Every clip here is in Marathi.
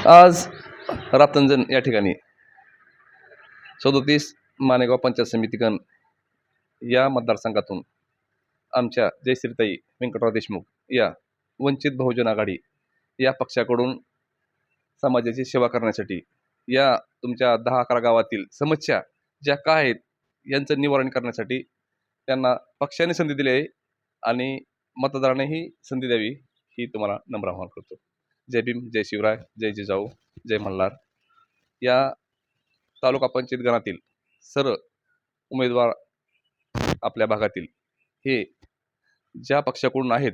आज रातंजण या ठिकाणी 37 मानेगाव पंचायत समितीगण या मतदारसंघातून आमच्या जयश्रीताई व्यंकटराव देशमुख या वंचित बहुजन आघाडी या पक्षाकडून समाजाची सेवा करण्यासाठी या तुमच्या 10-11 गावातील समस्या ज्या काय आहेत यांचं निवारण करण्यासाठी त्यांना पक्षाने संधी दिली आहे आणि मतदारांनीही संधी द्यावी ही तुम्हाला नम्र आवाहन करतो. जय भीम, जय शिवराय, जय जिजाऊ, जय मल्हार. या तालुका पंचायत गणातील सर्व उमेदवार आपल्या भागातील हे ज्या पक्षाकडून आहेत,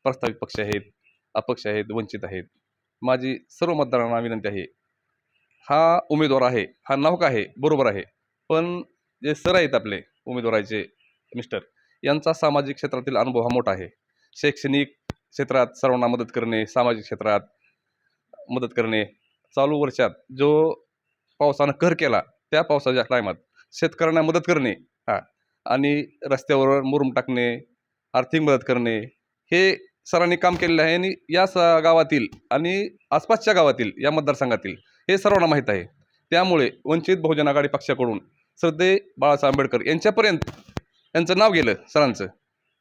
प्रस्तावित पक्ष आहेत, अपक्ष आहेत, वंचित आहेत, माझी सर्व मतदारांना विनंती आहे, हा उमेदवार आहे, हा नौका आहे, बरोबर आहे, पण जे सर आहेत आपले उमेदवाराचे मिस्टर, यांचा सामाजिक क्षेत्रातील अनुभव हा मोठा आहे. शैक्षणिक क्षेत्रात सर्वांना मदत करणे, सामाजिक क्षेत्रात मदत करणे, चालू वर्षात जो पावसानं कहर केला त्या पावसाच्या टायमात शेतकऱ्यांना मदत करणे, आणि रस्त्यावर मुरुम टाकणे, आर्थिक मदत करणे, हे सरांनी काम केलेलं आहे. आणि या गावातील आणि आसपासच्या गावातील या मतदारसंघातील हे सर्वांना माहीत आहे. त्यामुळे वंचित बहुजन आघाडी पक्षाकडून श्रद्धेय बाळासाहेब आंबेडकर यांच्यापर्यंत यांचं नाव गेलं सरांचं.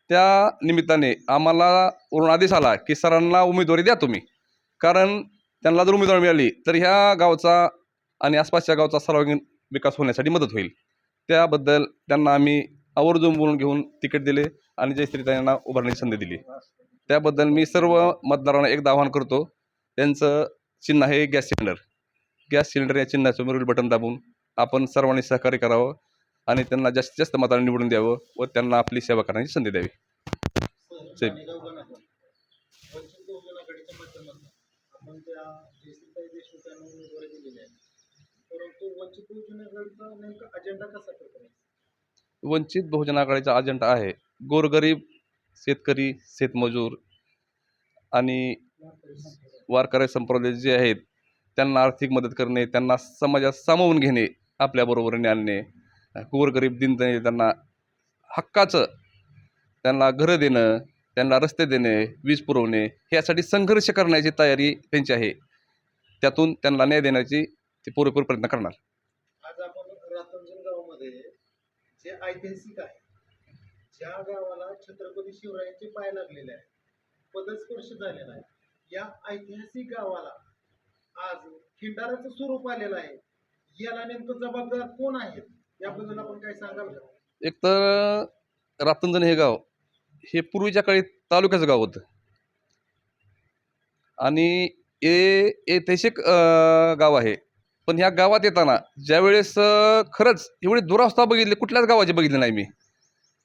त्या निमित्ताने आम्हाला वरून आदेश आला की सरांना उमेदवारी द्या तुम्ही, कारण त्यांना जर उमेदवारी मिळाली तर ह्या गावचा आणि आसपासच्या गावचा सर्वांगीण विकास होण्यासाठी मदत होईल. त्याबद्दल त्यांना आम्ही आवर्जून बोलून घेऊन तिकीट दिले आणि जयश्रीताईंना उभारण्याची संधी दिली. त्याबद्दल मी सर्व मतदारांना एकदा आवाहन करतो, त्यांचं चिन्ह आहे गॅस सिलेंडर. गॅस सिलेंडर या चिन्हाचं मिरुल बटन दाबून आपण सर्वांनी सहकार्य करावं आणि त्यांना जास्तीत जास्त मतांनी निवडून द्यावं व त्यांना आपली सेवा करण्याची संधी द्यावी. वंचित बहुजन आघाडीचा अजेंडा आहे गोरगरीब शेतकरी, शेतमजूर आणि वारकरी संप्रदाय जे आहेत त्यांना आर्थिक मदत करणे, त्यांना समाजात सामावून घेणे, आपल्याबरोबरीने आणणे, गोरगरीब दीनदलित त्यांना हक्काचं त्यांना घरं देणं, त्यांना रस्ते देणे, वीज पुरवणे, यासाठी संघर्ष करण्याची तयारी त्यांची आहे. त्यातून त्यांना न्याय देण्याची ते पुरेपूर प्रयत्न करणार. आज आपण रातंजण गावामध्ये जे ऐतिहासिक आहे, ज्या गावाला छत्रपती शिवरायांचे पाय लागलेले आहे, पदस्पर्श झालेला आहे, या ऐतिहासिक गावाला आज खिंडाराचं स्वरूप आलेलं आहे. याला नेमकं जबाबदार कोण आहेत याबद्दल आपण काय सांगाल का? एक तर रातंजण हे गाव हे पूर्वीच्या काळी तालुक्याचं गाव होतं आणि ऐतिहासिक गाव आहे. पण ह्या गावात येताना ज्यावेळेस खरंच एवढी दुरावस्था बघितली, कुठल्याच गावाची बघितली नाही मी.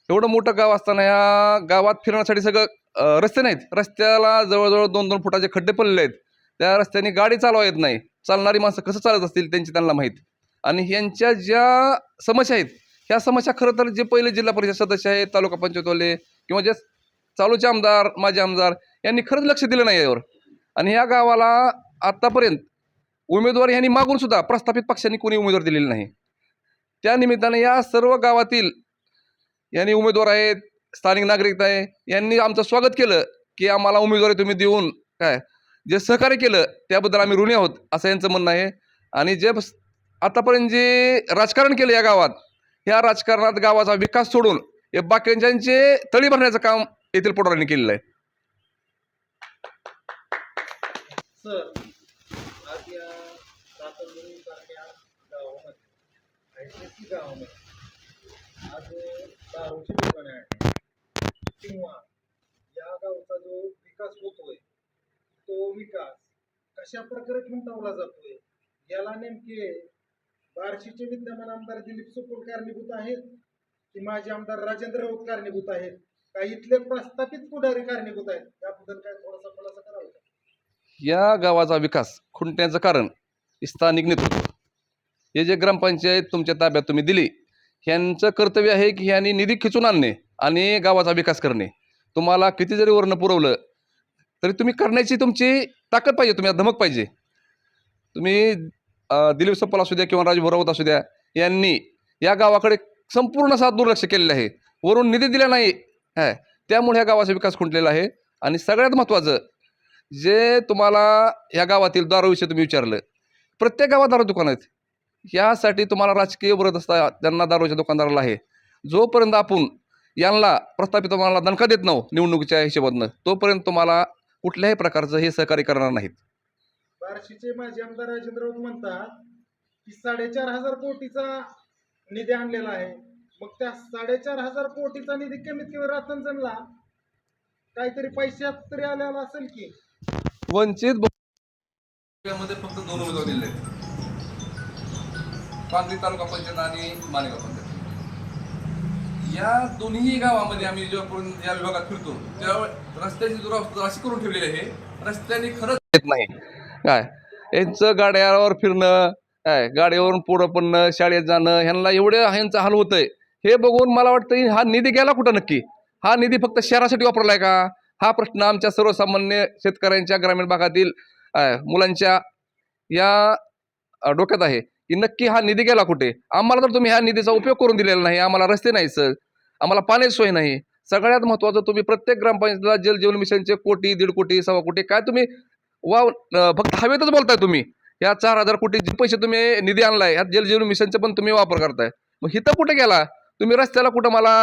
एवढं मोठं गाव असताना ह्या गावात फिरण्यासाठी सगळं रस्ते नाहीत. रस्त्याला जवळजवळ 2-2 फुटाचे खड्डे पडलेले आहेत. त्या रस्त्याने गाडी चालवा येत नाही. चालणारी माणसं कसं चालत असतील त्यांची त्यांना माहीत. आणि यांच्या ज्या समस्या आहेत ह्या समस्या खरं तर जे पहिले जिल्हा परिषद सदस्य आहेत, तालुका पंचायतवाले किंवा जे चालूचे आमदार, माजी आमदार यांनी खरंच लक्ष दिलं नाही यावर. आणि ह्या गावाला आत्तापर्यंत उमेदवार यांनी मागून सुद्धा प्रस्थापित पक्षांनी कोणी उमेदवार दिलेले नाही. त्या निमित्ताने या सर्व गावातील यांनी उमेदवार आहेत, स्थानिक नागरिक आहे, यांनी आमचं स्वागत केलं की आम्हाला उमेदवारी तुम्ही देऊन काय जे सहकार्य केलं त्याबद्दल आम्ही ऋणी आहोत असं यांचं म्हणणं आहे. आणि जे आतापर्यंत जे राजकारण केलं या गावात, ह्या राजकारणात गावाचा विकास सोडून हे बाकीच्यांचे तळी भरण्याचं काम येथील पुढाऱ्यांनी केलेलं आहे. सर, आज या रातंजण सारख्या गावामध्ये, ऐतिहासिक गावामध्ये आज दारूची दुकाने आहे किंवा या गावचा जो विकास होतोय तो विकास कशा प्रकारे खुंटवला जातोय, याला नेमके बार्शीचे विद्यमान आमदार दिलीप सुपोल कारणीभूत आहेत की माजी आमदार राजेंद्र राऊत कारणीभूत आहेत, का इथले प्रस्थापित पुढारी कारणीभूत आहेत, याबद्दल काय थोडासा खुलासा करावा का? या गावाचा विकास खुंटण्याचं कारण स्थानिक नेतृत्व, हे जे ग्रामपंचायत तुमच्या ताब्यात तुम्ही दिली, ह्यांचं कर्तव्य आहे की ह्यांनी निधी खिचून आणणे आणि गावाचा विकास करणे. तुम्हाला किती जरी वर्ण पुरवलं तरी तुम्ही करण्याची तुमची ताकद पाहिजे, तुम्ही धमक पाहिजे. तुम्ही दिलीप सुपोल असू द्या किंवा राजभाऊ राऊत असू द्या, यांनी या गावाकडे संपूर्ण दुर्लक्ष केलेलं आहे, वरून निधी दिला नाही. त्यामुळे ह्या गावाचा विकास खुंटलेला आहे. आणि सगळ्यात महत्त्वाचं जे तुम्हाला ह्या गावातील दारूविषयी तुम्ही विचारलं, प्रत्येक गावात दारू दुकान आहेत. यासाठी तुम्हाला राजकीय विरोध असता त्यांना दारूच्या दुकानदाराला आहे. जोपर्यंत आपण यांना प्रस्थापित तुम्हाला दणका देत नाहो निवडणुकीच्या हिशोबातनं, तोपर्यंत तुम्हाला कुठल्याही प्रकारचं हे सहकार्य करणार नाहीत. बार्शीचे माजी आमदार राजेंद्र राऊत म्हणतात की 4,500 कोटीचा निधी आणलेला आहे. मग त्या 4,500 कोटीचा निधी कमीत कमी रातंजणला काहीतरी पैशात तरी आलेला असेल की. वंचित मध्ये फक्त 2 उमेदवार दिले आहेत, पांगरी तालुका पंचायत आणि मालेगाव पंचायत. या दोन्ही गावामध्ये आम्ही जेव्हा या विभागात फिरतो तेव्हा रस्त्याची दुरावस्था अशी करून ठेवलेली आहे, रस्त्याने खरंच येत नाही. काय यांचं गाड्यावर फिरणं, काय गाडीवरून पुढं पडणं, शाळेत जाणं, ह्यांना एवढे ह्यांचं हाल होतंय. हे बघून मला वाटतं हा निधी गेला कुठं नक्की? हा निधी फक्त शहरासाठी वापरलाय का? हा प्रश्न आमच्या सर्वसामान्य शेतकऱ्यांच्या ग्रामीण भागातील मुलांच्या या डोक्यात आहे की नक्की हा निधी गेला कुठे? आम्हाला तर तुम्ही ह्या निधीचा उपयोग करून दिलेला नाही. आम्हाला रस्ते नाही सर, आम्हाला पाण्याची सोय नाही. सगळ्यात महत्त्वाचं तुम्ही प्रत्येक ग्रामपंचायतीला जल जीवन मिशनचे कोटी, 1.5 कोटी, 1.25 कोटी काय तुम्ही फक्त हवेतच बोलताय तुम्ही. या 4,000 कोटी जे पैसे तुम्ही निधी आणलाय ह्यात जल जीवन मिशनचे पण तुम्ही वापर करताय. मग हिथं कुठे गेला तुम्ही? रस्त्याला कुठं मला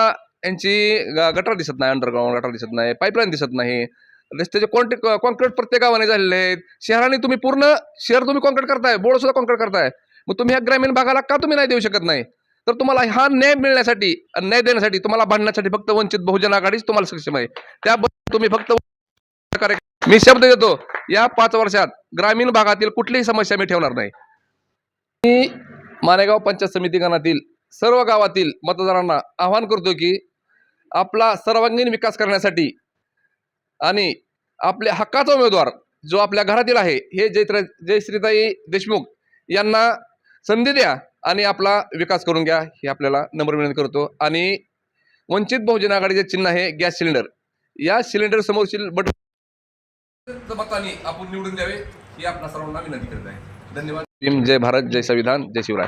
यांची गटार दिसत नाही, अंडरग्राऊंड गटार दिसत नाही, पाईपलाईन दिसत नाही. रस्त्याचे कॉन्क्रीट प्रत्येक गावाने झालेले आहेत. शहराने तुम्ही पूर्ण शहर तुम्ही कॉन्क्रीट करताय, बोर्ड सुद्धा कॉन्क्रीट करताय. मग तुम्ही ह्या ग्रामीण भागाला का तुम्ही नाही देऊ शकत नाही? तर तुम्हाला हा न्याय मिळण्यासाठी, न्याय देण्यासाठी, तुम्हाला भांडण्यासाठी फक्त वंचित बहुजन आघाडीच तुम्हाला सक्षम आहे. त्याबद्दल तुम्ही फक्त मी शब्द देतो, या 5 वर्षात ग्रामीण भागातील कुठलीही समस्या मी ठेवणार नाही. मी मालेगाव पंचायत समिती गणातील सर्व गावातील मतदारांना आवाहन करतो की आपला सर्वांगीण विकास करण्यासाठी आणि आपल्या हक्काचा उमेदवार जो आपल्या घरातील आहे हे जयश्रीताई देशमुख यांना संधी द्या आणि आपला विकास करून घ्या, हे आपल्याला नम्र विनंती करतो. आणि वंचित बहुजन आघाडीचे चिन्ह आहे गॅस सिलेंडर. या सिलेंडर समोरची बटन मतांनी आपण निवडून द्यावे ही आपल्या सर्वांना विनंती करत आहे. धन्यवाद. जय भारत, जय संविधान, जय शिवराय.